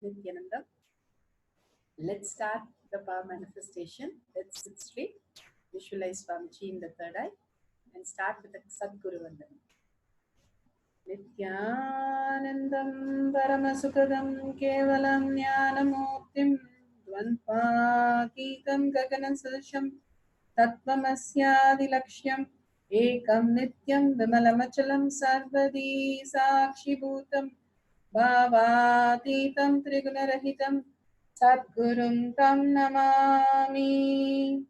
Nithyanandam. Let's start the power manifestation. Let's sit straight, visualize Swamiji in the third eye, and start with the Sadguru Vandana. Nithyanandam Paramasukadam Kevalam Jnanamurtim Dvandvakitam Gaganasasham Tattvamasyaadilakshyam Ekam Nityam Vimalamachalam Sarvadi Sakshibhutam Bhavatitam Trigunarahitam Sadgurum Tam Namami.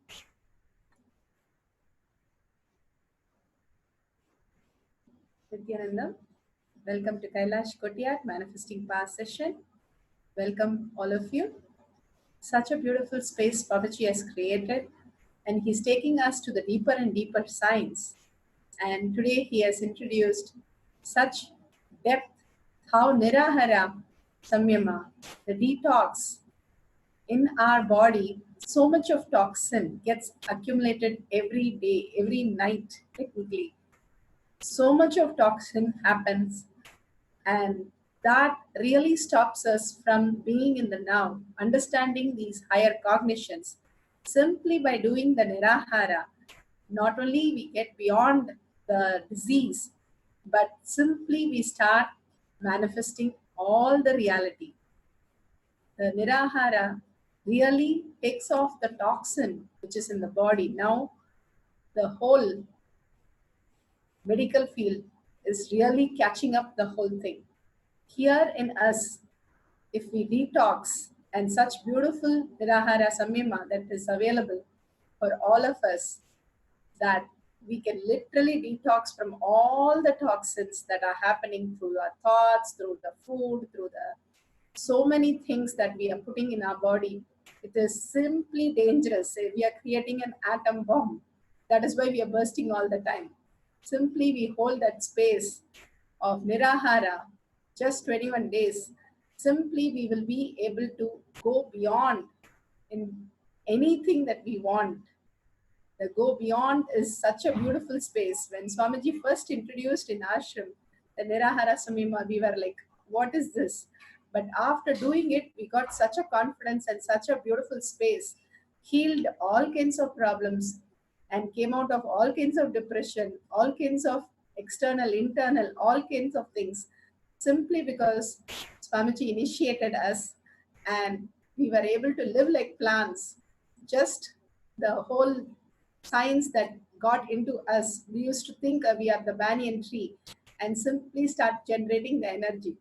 Nithyanandam, welcome to KAILASA Manifesting Power Session. Welcome all of you. Such a beautiful space Babaji has created, and he's taking us to the deeper and deeper science. And today he has introduced such depth, how Nirahara Samyama, the detox in our body, so much of toxin gets accumulated every day, every night, technically. So much of toxin happens, and that really stops us from being in the now, understanding these higher cognitions. Simply by doing the Nirahara, not only we get beyond the disease, but simply we start manifesting all the reality. The Nirahara really takes off the toxin which is in the body. Now the whole medical field is really catching up the whole thing. Here in us, if we detox, and such beautiful Nirahara Samyama that is available for all of us, that we can literally detox from all the toxins that are happening through our thoughts, through the food, through the so many things that we are putting in our body. It is simply dangerous. We are creating an atom bomb. That is why we are bursting all the time. Simply we hold that space of Nirahara, just 21 days. Simply we will be able to go beyond in anything that we want. The go beyond is such a beautiful space. When Swamiji first introduced in ashram the Nirahara Samyama, we were like, what is this? But after doing it, we got such a confidence and such a beautiful space, healed all kinds of problems, and came out of all kinds of depression, all kinds of external, internal, all kinds of things, simply because Swamiji initiated us and we were able to live like plants. Just the whole science that got into us, we used to think we are the banyan tree and simply start generating the energy.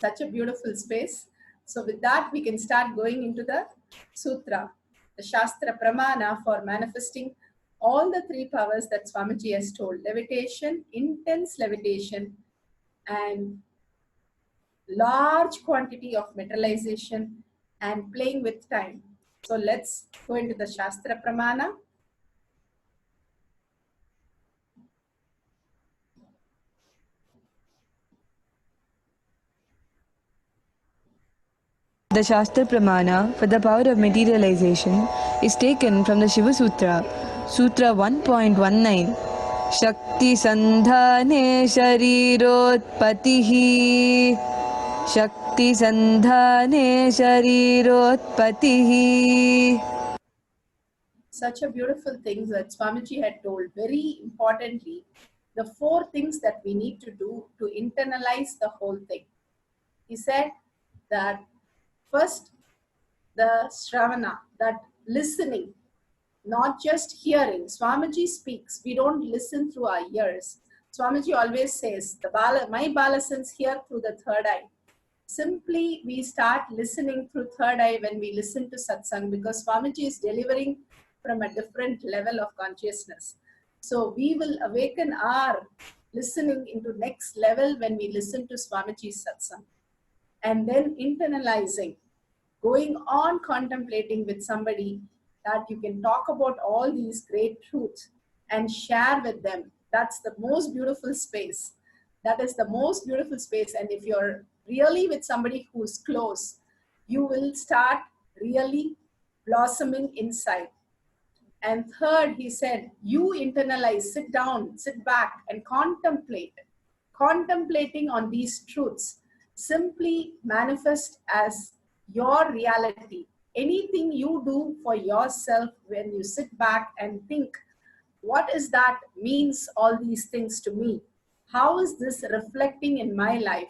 Such a beautiful space. So with that, we can start going into the sutra, the Shastra Pramana for manifesting all the three powers that Swamiji has told: levitation, intense levitation, and large quantity of materialization, and playing with time. So let's go into the Shastra Pramana. The Shastra Pramana for the power of materialization is taken from the Shiva Sutra, Sutra 1.19. Shakti Sandhane Sharirotpatihi. Shakti Sandhane Sharirotpatihi. Such a beautiful thing that Swamiji had told. Very importantly, the 4 things that we need to do to internalize the whole thing. He said that first, the Shravana, that listening, not just hearing. Swamiji speaks, we don't listen through our ears. Swamiji always says, my balasans hear through the third eye. Simply, we start listening through third eye when we listen to Satsang, because Swamiji is delivering from a different level of consciousness. So we will awaken our listening into next level when we listen to Swamiji's Satsang. And then internalizing, going on contemplating with somebody that you can talk about all these great truths and share with them. That's the most beautiful space. That is the most beautiful space. And if you're really with somebody who's close, you will start really blossoming inside. And third, he said, you internalize, sit down, sit back and contemplate. Contemplating on these truths simply manifest as your reality. Anything you do for yourself, when you sit back and think, what is that means all these things to me? How is this reflecting in my life?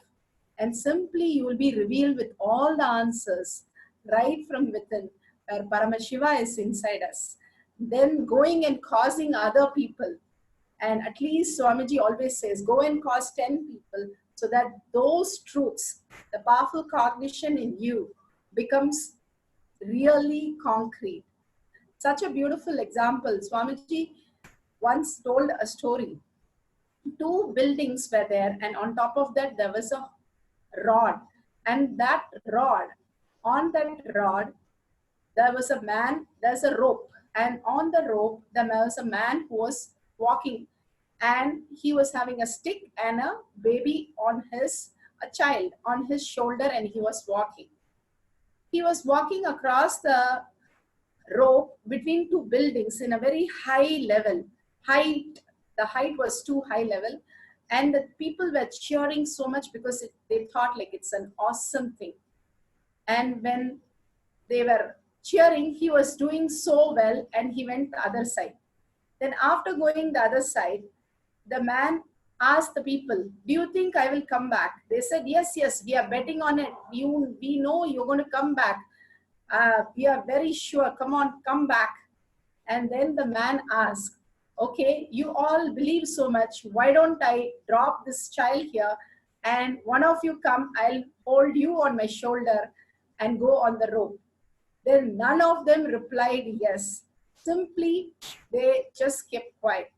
And simply you will be revealed with all the answers right from within, where Paramashiva is inside us. Then going and causing other people, and at least Swamiji always says, go and cause 10 people, so that those truths, the powerful cognition in you, becomes really concrete. Such a beautiful example. Swamiji once told a story. Two buildings were there, and on top of that, there was a rod. And that rod, on that rod, there was a man, there's a rope. And on the rope, there was a man who was walking, and he was having a stick and a baby on his, a child on his shoulder, and he was walking. He was walking across the rope between two buildings in a very high level. The height was too high level, and the people were cheering so much because they thought like it's an awesome thing. And when they were cheering, he was doing so well, and he went the other side. Then after going the other side, the man asked the people, do you think I will come back? They said, yes, yes, we are betting on it. We know you're going to come back. We are very sure. Come on, come back. And then the man asked, okay, you all believe so much. Why don't I drop this child here, and one of you come, I'll hold you on my shoulder and go on the rope. Then none of them replied yes. Simply, they just kept quiet.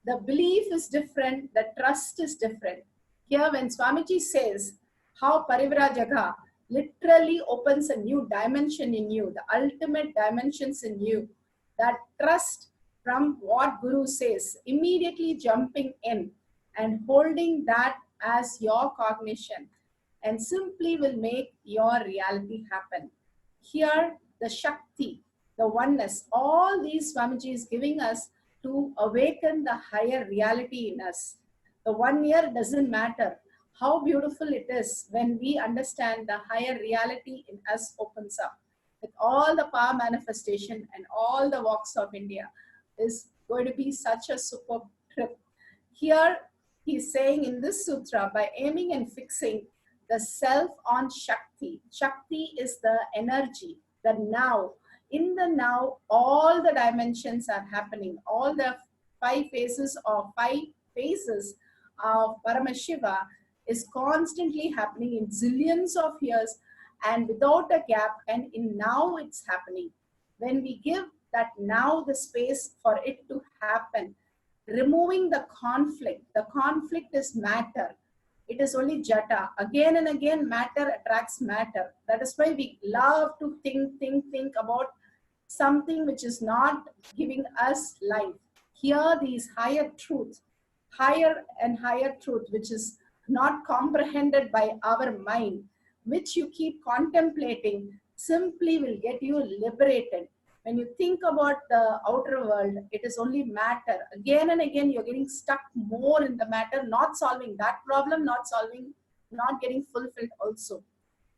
The belief is different, the trust is different. Here, when Swamiji says how Parivrajaga literally opens a new dimension in you, the ultimate dimensions in you, that trust from what Guru says, immediately jumping in and holding that as your cognition, and simply will make your reality happen. Here, the Shakti, the oneness, all these Swamiji is giving us to awaken the higher reality in us. The 1 year doesn't matter. How beautiful it is when we understand the higher reality in us opens up. With all the power manifestation and all the walks of India is going to be such a superb trip. Here, he's saying in this sutra, by aiming and fixing the self on Shakti. Shakti is the energy, the now. In the now, all the dimensions are happening. All the five phases of Paramashiva is constantly happening in zillions of years and without a gap, and in now it's happening. When we give that now the space for it to happen, removing the conflict is matter. It is only jata. Again and again, matter attracts matter. That is why we love to think about something which is not giving us life. Here, these higher truth, higher and higher truth, which is not comprehended by our mind, which you keep contemplating, simply will get you liberated. When you think about the outer world, it is only matter. Again and again, you're getting stuck more in the matter, not solving that problem, not getting fulfilled also.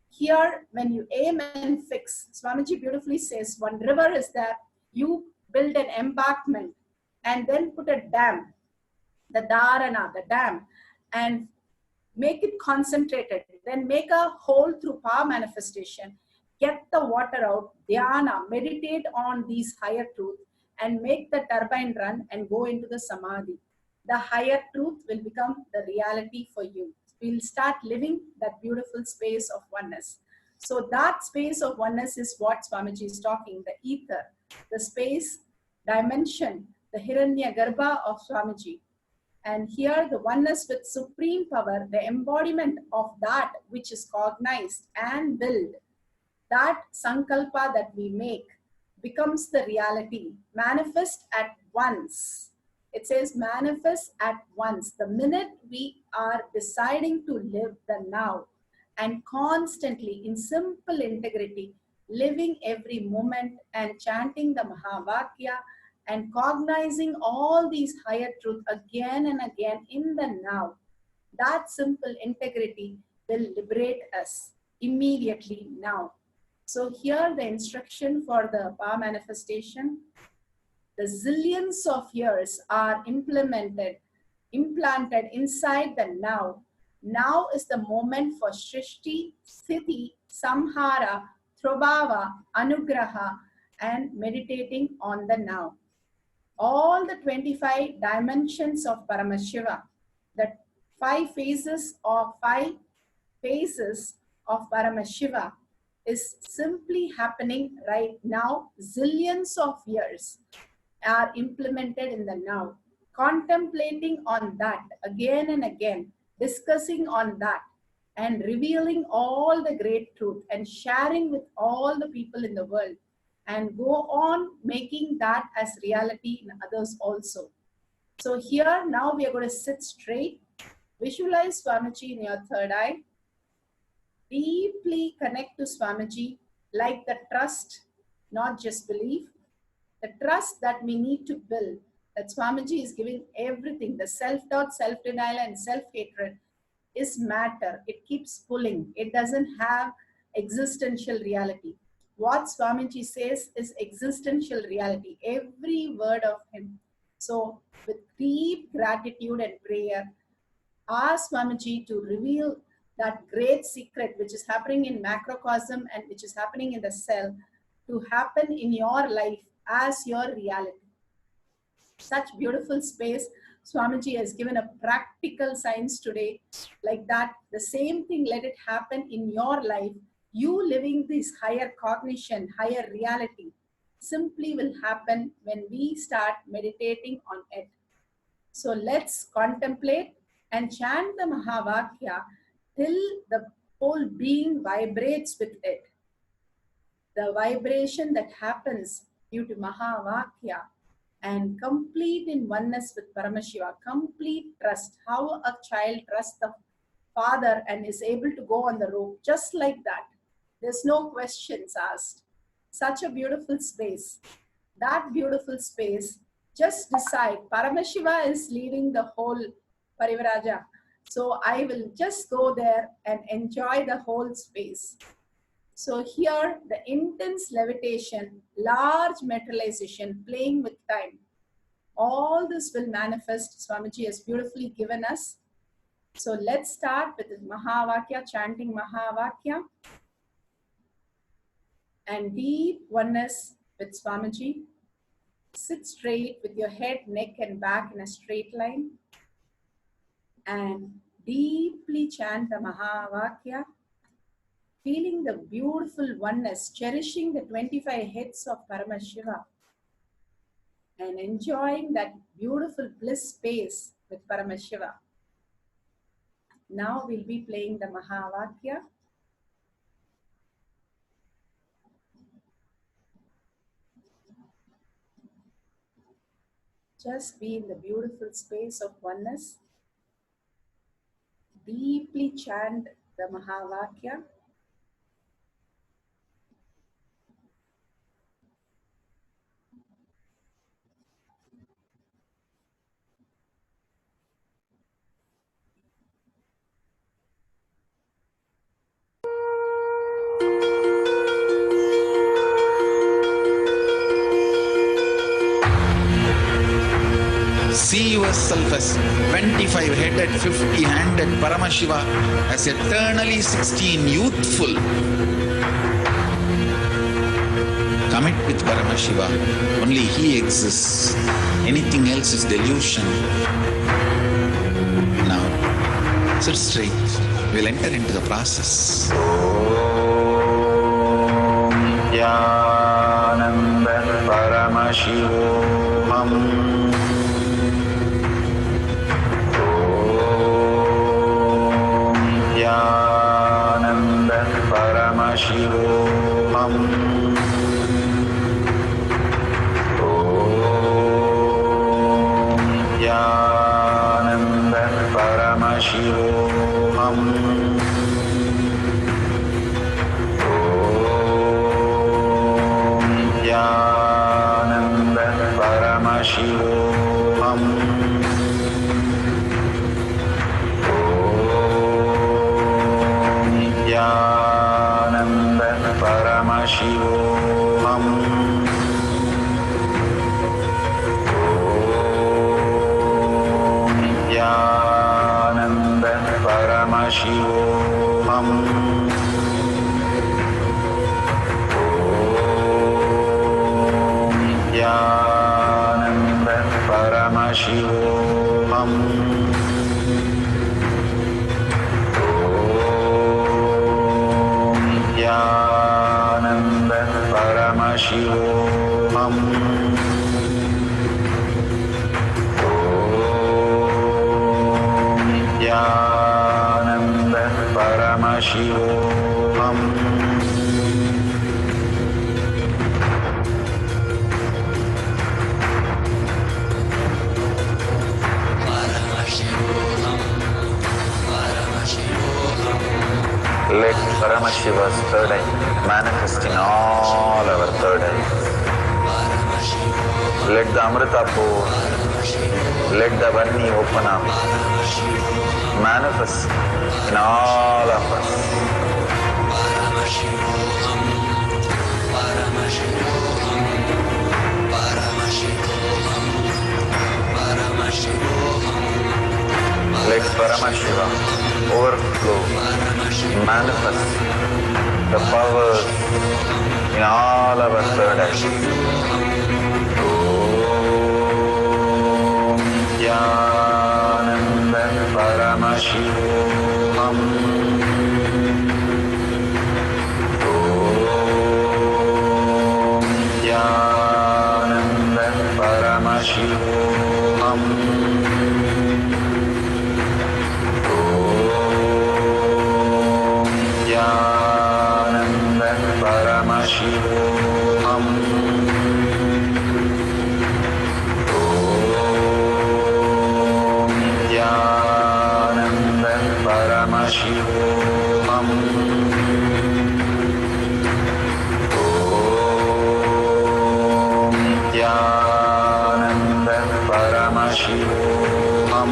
Here, when you aim and fix, Swamiji beautifully says, one river is there, you build an embankment and then put a dam, the dharana, the dam, and make it concentrated, then make a hole through power manifestation, get the water out, dhyana, meditate on these higher truth, and make the turbine run and go into the samadhi. The higher truth will become the reality for you. We'll start living that beautiful space of oneness. So that space of oneness is what Swamiji is talking, the ether, the space, dimension, the Hiranya Garbha of Swamiji. And here the oneness with supreme power, the embodiment of that which is cognized and willed, that sankalpa that we make becomes the reality, manifest at once. It says manifest at once. The minute we are deciding to live the now and constantly in simple integrity, living every moment and chanting the Mahavakya and cognizing all these higher truths again and again in the now, that simple integrity will liberate us immediately now. So here the instruction for the power manifestation, the zillions of years are implanted inside the now. Now is the moment for Srishti, Sthiti, Samhara, Throbhava, Anugraha, and meditating on the now. All the 25 dimensions of Paramashiva, the 5 phases of Paramashiva is simply happening right now. Zillions of years are implemented in the now. Contemplating on that again and again, discussing on that, and revealing all the great truth and sharing with all the people in the world, and go on making that as reality in others also. So here now we are going to sit straight. Visualize Swamiji in your third eye. Deeply connect to Swamiji like the trust, not just belief. The trust that we need to build, that Swamiji is giving everything. The self-doubt, self-denial, and self-hatred is matter. It keeps pulling. It doesn't have existential reality. What Swamiji says is existential reality. Every word of him. So with deep gratitude and prayer, ask Swamiji to reveal that great secret which is happening in macrocosm and which is happening in the cell to happen in your life as your reality. Such beautiful space. Swamiji has given a practical science today, like that. The same thing, let it happen in your life. You living this higher cognition, higher reality, simply will happen when we start meditating on it. So let's contemplate and chant the Mahavakya till the whole being vibrates with it. The vibration that happens due to Mahavakya and complete in oneness with Paramashiva, complete trust. How a child trusts the father and is able to go on the rope, just like that. There's no questions asked. Such a beautiful space. That beautiful space, just decide. Paramashiva is leading the whole Parivaraja. So I will just go there and enjoy the whole space. So here, the intense levitation, large materialization, playing with time, all this will manifest. Swamiji has beautifully given us. So let's start with the Mahavakya, chanting Mahavakya, and deep oneness with Swamiji. Sit straight with your head, neck, and back in a straight line, and deeply chant the Mahavakya, feeling the beautiful oneness, cherishing the 25 heads of Paramashiva, and enjoying that beautiful bliss space with Paramashiva. Now we'll be playing the Mahavakya. Just be in the beautiful space of oneness. Deeply chant the Mahavakya. See yourself as 25-headed, 50-handed Paramashiva, as eternally 16, youthful. Commit with Paramashiva. Only He exists. Anything else is delusion. Now, sit straight. We'll enter into the process. Nithyananda Paramashivam. Nithyananda Paramashivam. Nithyananda Paramashivam. Nithyananda Paramashivam. Paramashivam. Nithyananda Paramashivam. Nithyananda Paramashivam. Let Paramashiva's third eye manifest in all our third eyes. Let the Amrita pool, let the Vani open up, manifest in all of us. Let Paramashiva overflow, manifest the powers in all our third eyes. Om Nithyananda Paramashivam. Om Nithyananda Paramashivam. Paramashivam. Om Nithyananda Paramashivam. Om Nithyananda Paramashivam. Paramashivam. Om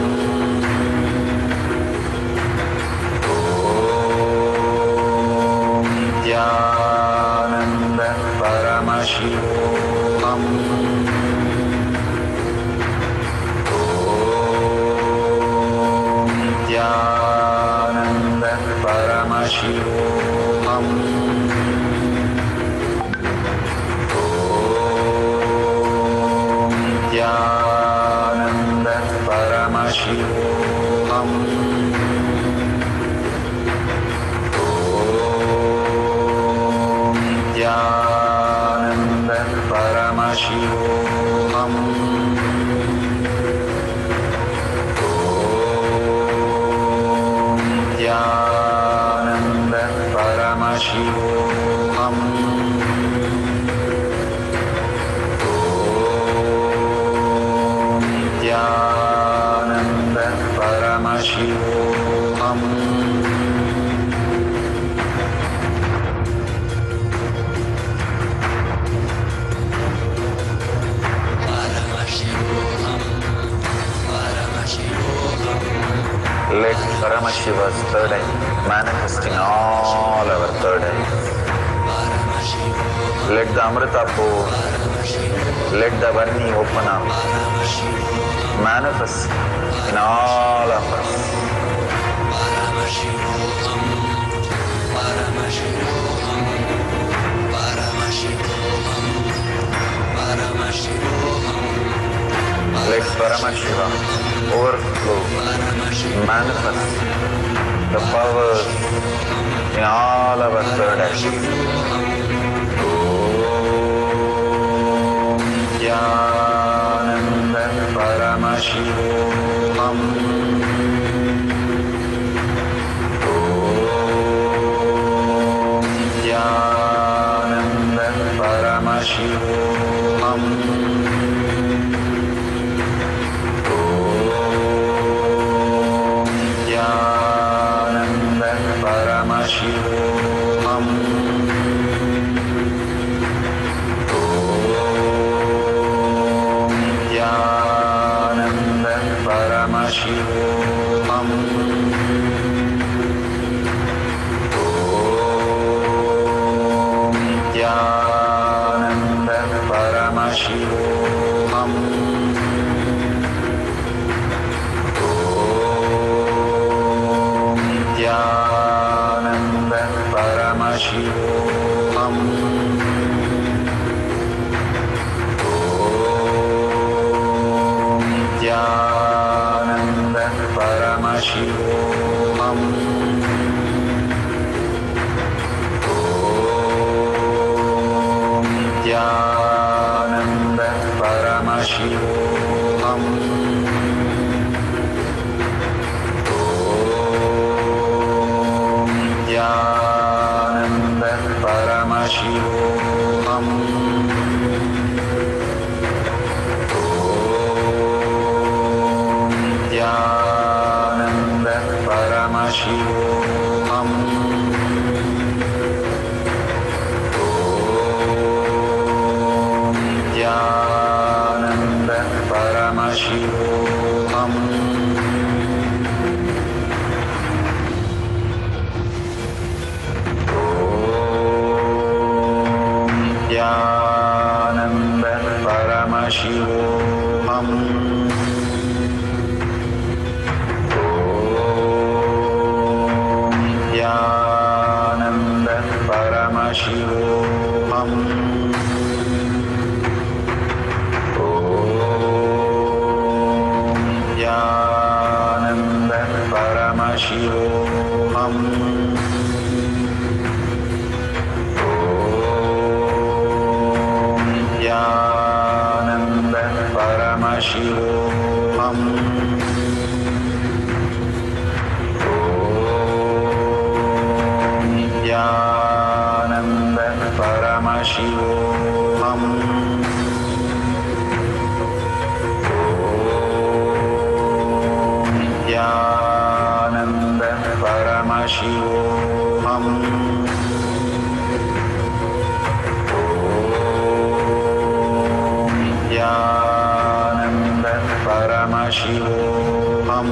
Nithyananda Paramashivam. Om Nithyananda Paramashivam. Om Nithyananda Paramashivam. Om Nithyananda Paramashivam. Om Nithyananda Paramashivam. Let Paramashiva's third eye manifest in all our third eyes. Let the Amrita pool, let the Vani open up, manifest in all of us. Let Paramashiva overflow, manifest the powers in all our third eyes. Om Nithyananda Paramashivam. Om Nithyananda Paramashivam. Paramashivam. Om Nithyananda Paramashivam. Om Nithyananda Paramashivam. Om Nithyananda Paramashivam. Om Paramashivam. Nithyananda Paramashivam. Nithyananda Paramashivam. Nithyananda Paramashivam. Nithyananda Paramashivam. Nithyananda Paramashivam. Nithyananda Paramashivam.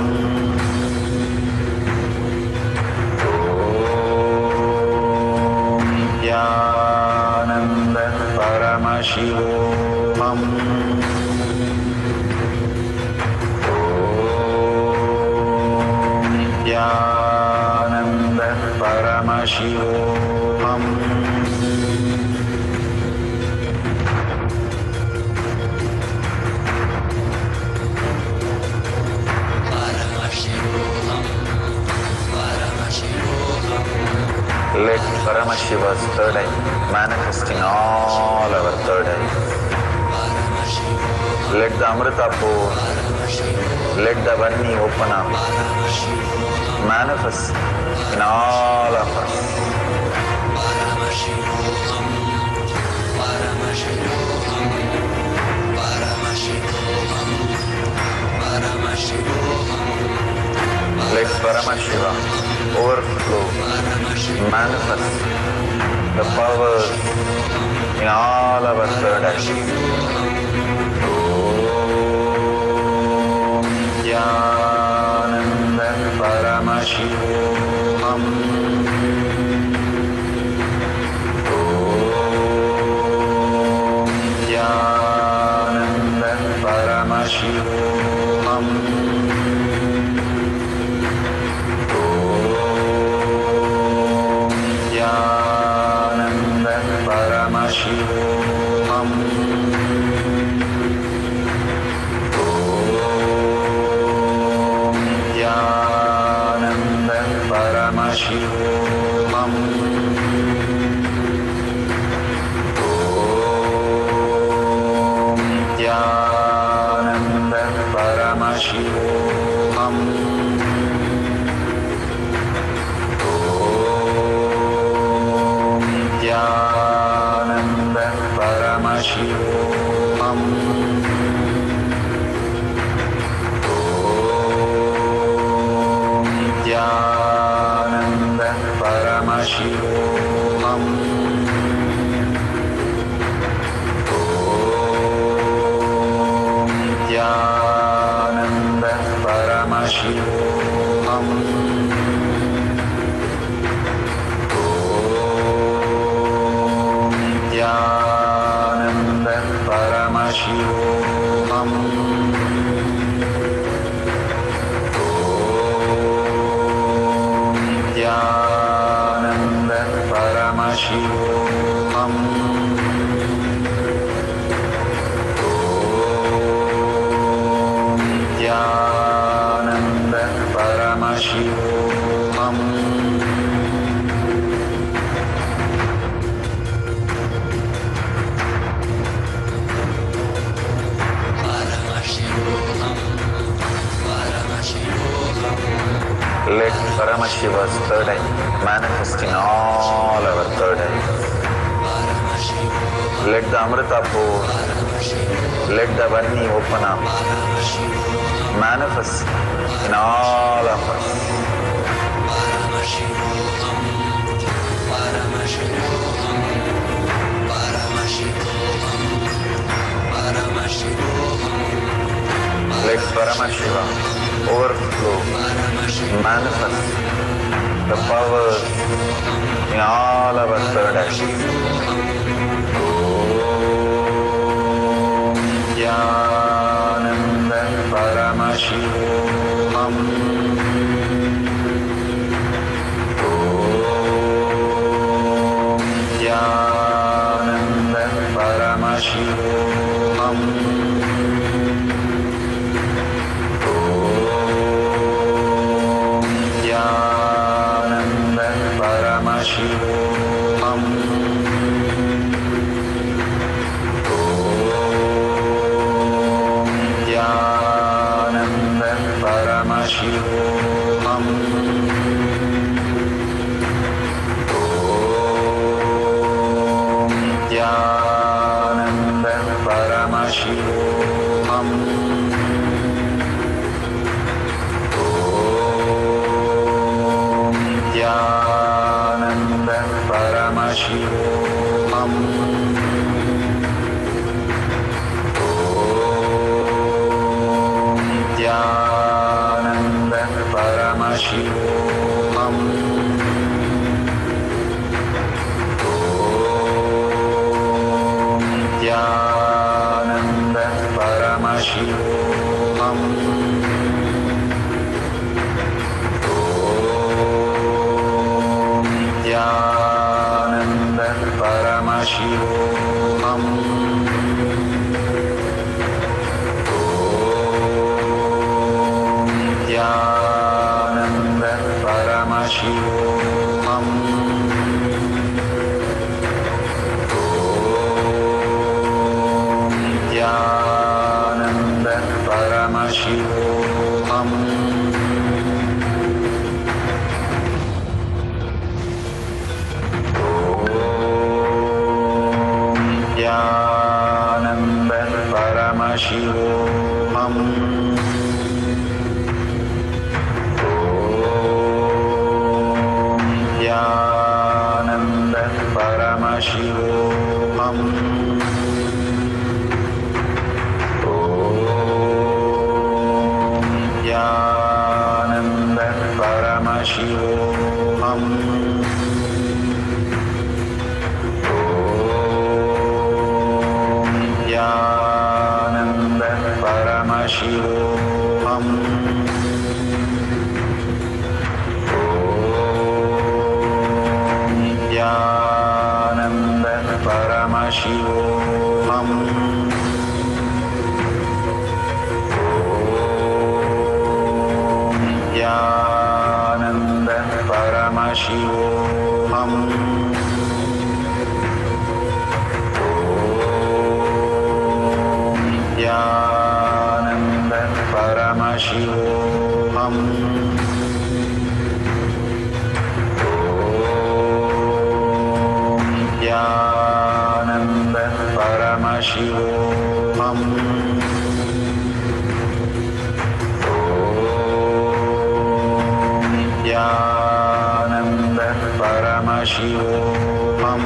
Nithyananda Paramashivam. Nithyananda Paramashivam. Let Paramashiva's third eye manifest in all our third eyes. Let the Amrita pour, let the Vani open up, manifest in all of us. Let Paramashiva overflow, manifest the powers in all our third eyes. Om Nithyananda Paramashivam. Om Nithyananda Paramashivam. Nithyananda Paramashivam. Nithyananda Paramashivam. Nithyananda Paramashivam. Nithyananda Paramashivam. Nithyananda Paramashivam. Nithyananda Paramashivam. Nithyananda Paramashivam. Nithyananda Paramashivam. Nithyananda Paramashivam. Let Paramashiva's third eye manifest in all our third eyes. Let the Amrita pour, let the Vani open up, manifest in all of us. Let Paramashiva overflow, manifest the powers in all our third eyes. Om Paramashivam. Om Nithyananda Paramashivam. Om Nithyananda Paramashivam. Nithyananda Paramashivam. Om Nithyananda Paramashivam. Om Nithyananda Paramashivam. Nithyananda Paramashivam. Om Nithyananda Paramashivam. Om Nithyananda Paramashivam. Nithyananda Paramashivam. Om Nithyananda Paramashivam. Om Nithyananda Paramashivam. Nithyananda Paramashivam. Om Nithyananda Paramashivam. Om Nithyananda Paramashivam. Nithyananda Paramashivam. Om Nithyananda Paramashivam. Om Nithyananda Paramashivam. Nithyananda Paramashivam.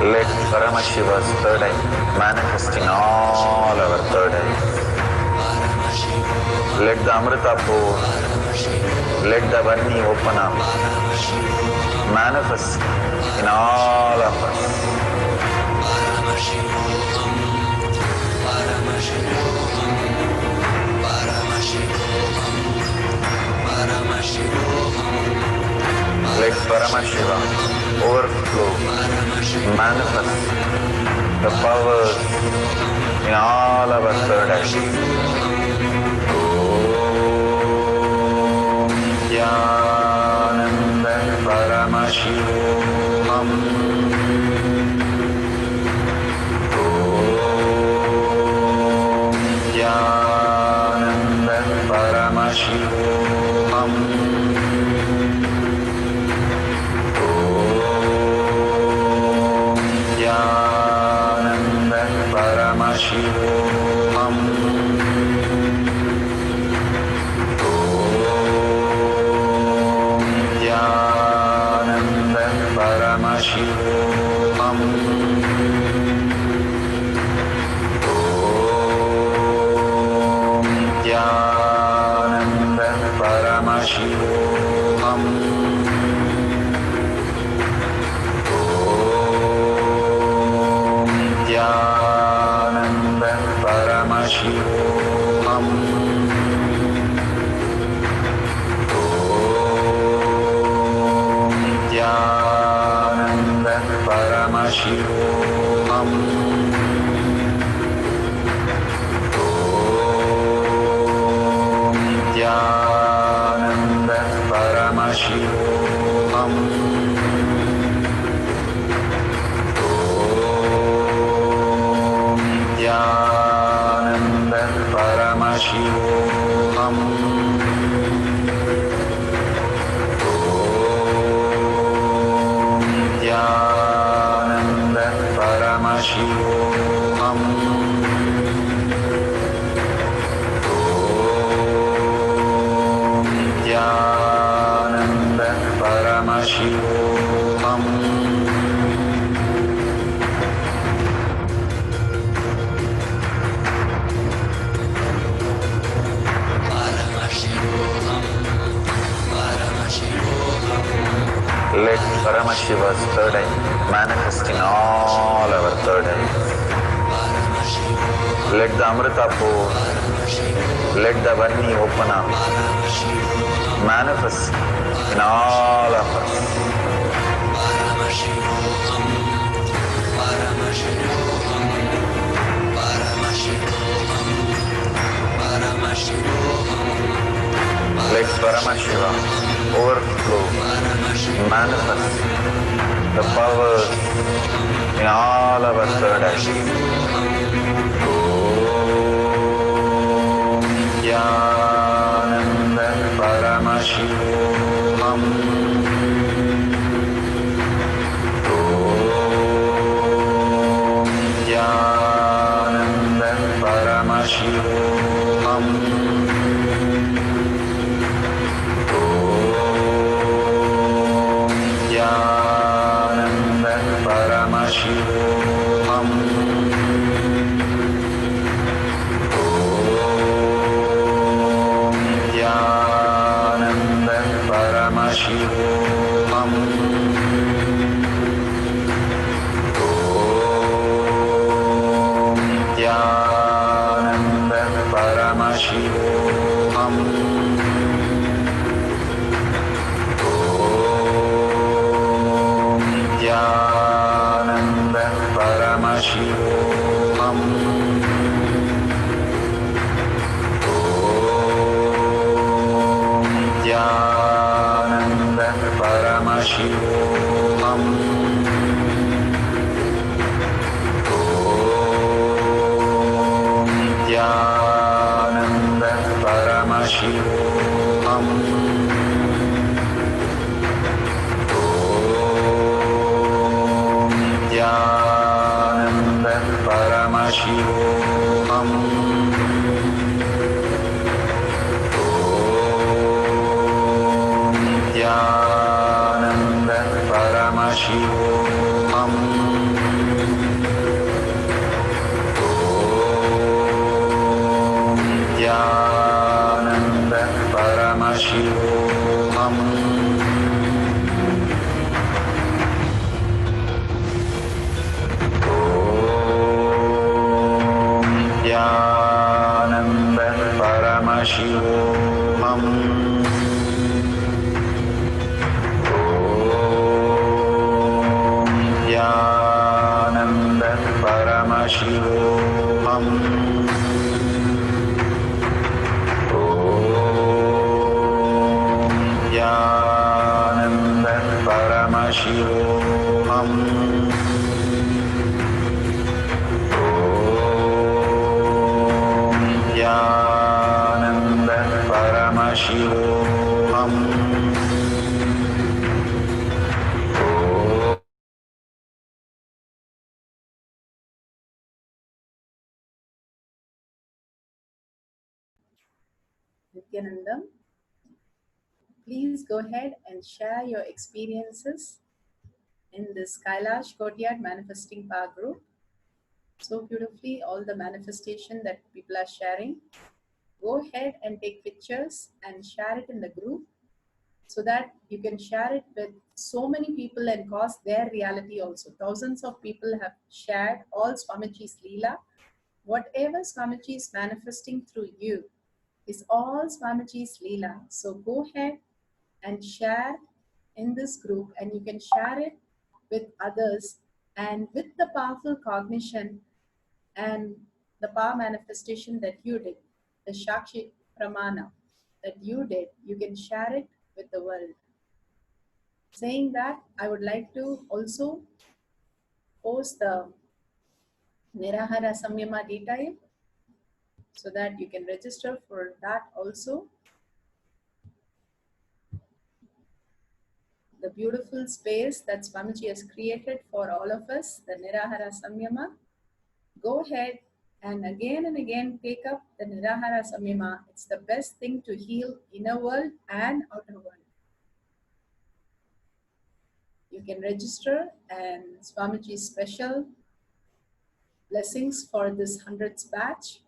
Let Paramashiva's third eye manifest in all our third eyes. Let the Amrita pour, let the Varni open up, manifest in all of us. Let Paramashiva overflow, manifest the powers in all our third eyes. Om Nithyananda Paramashivam. Om Nithyananda Paramashivam. Nithyananda Paramashivam. Paramashivam. Om Nithyananda Paramashivam. Om Nithyananda Paramashivam. Nithyananda Paramashivam. Om Nithyananda Paramashivam. Om Nithyananda Paramashivam. Let Paramashiva's third eye manifest in all our third eyes. Let the Amrita pour, let the Vani open up, manifest in all of us. Let Paramashiva overflow, manifest the powers in all our third eyes. Om Nithyananda Paramashivam. Om Nithyananda Paramashivam. Nithyananda Paramashivam. Om Nithyananda Paramashivam. Om Nithyananda Paramashivam. Nithyananda Paramashivam. Om Nithyananda Paramashivam. Om Nithyananda Paramashivam. Nithyananda Paramashivam. Om Nithyananda Paramashivam. Om Nithyananda Paramashivam. Nithyananda Paramashivam. Om Nithyananda Paramashivam. Om Nithyananda Paramashivam. Nithyananda Paramashivam. Nithyanandam, please go ahead and share your experiences in this Kailash Courtyard Manifesting Power group. So beautifully, all the manifestation that people are sharing. Go ahead and take pictures and share it in the group so that you can share it with so many people and cause their reality also. Thousands of people have shared all Swamiji's Leela Whatever Swamiji is manifesting through you is all Swamiji's Leela. So go ahead and share in this group, and you can share it with others, and with the powerful cognition and the power manifestation that you did, the Shakti Pramana that you did, you can share it with the world. Saying that, I would like to also post the Nirahara Samyama detail so that you can register for that also. The beautiful space that Swamiji has created for all of us, the Nirahara Samyama. Go ahead and again take up the Nirahara Samyama. It's the best thing to heal inner world and outer world. You can register, and Swamiji's special blessings for this 100th batch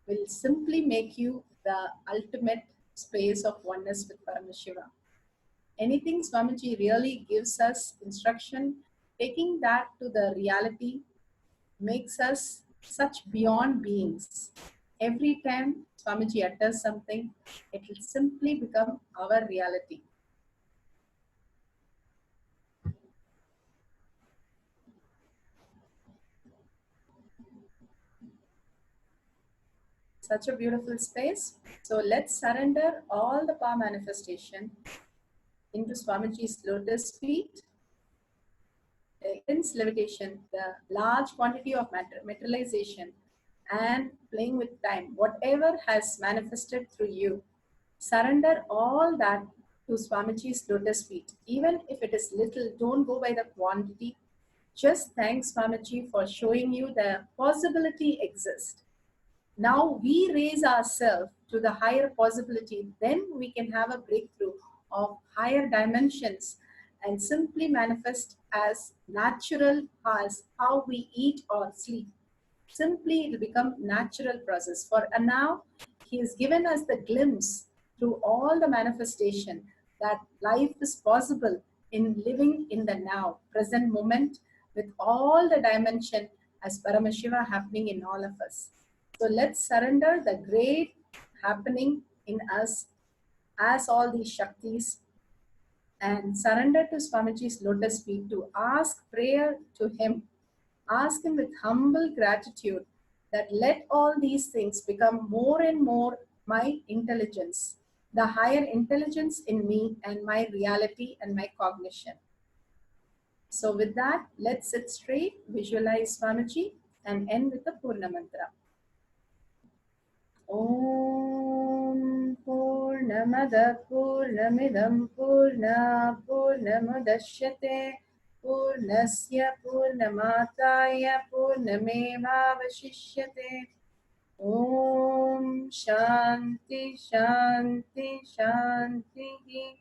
will simply make you the ultimate space of oneness with Paramashivam. Anything Swamiji really gives us instruction, taking that to the reality makes us such beyond beings. Every time Swamiji utters something, it will simply become our reality. Such a beautiful space. So let's surrender all the power manifestation into Swamiji's lotus feet. Intense levitation, the large quantity of materialization and playing with time, whatever has manifested through you, surrender all that to Swamiji's lotus feet. Even if it is little, don't go by the quantity. Just thank Swamiji for showing you the possibility exists. Now we raise ourselves to the higher possibility, then we can have a breakthrough of higher dimensions and simply manifest as natural as how we eat or sleep. Simply it will become natural process. For now, he has given us the glimpse through all the manifestation that life is possible in living in the now, present moment, with all the dimension as Paramashiva happening in all of us. So let's surrender the great happening in us as all these Shaktis and surrender to Swamiji's lotus feet to ask prayer to him. Ask him with humble gratitude that let all these things become more and more my intelligence, the higher intelligence in me and my reality and my cognition. So with that, let's sit straight, visualize Swamiji and end with the Purna Mantra. Om Purnamada Purnamidam Purna Purnamudashyate Purnasya Purnamataya Purnamevavashishyate. Om Shanti Shanti Shanti.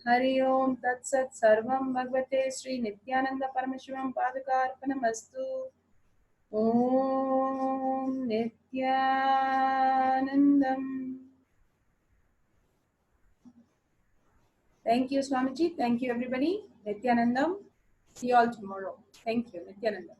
Hari Om Tat Sat Sarvam Bhagavate Shri Nithyananda Paramashivam Padukarpanamastu. Om Nithyanandam. Thank you, Swamiji. Thank you, everybody. Nithyanandam. See you all tomorrow. Thank you, Nithyanandam.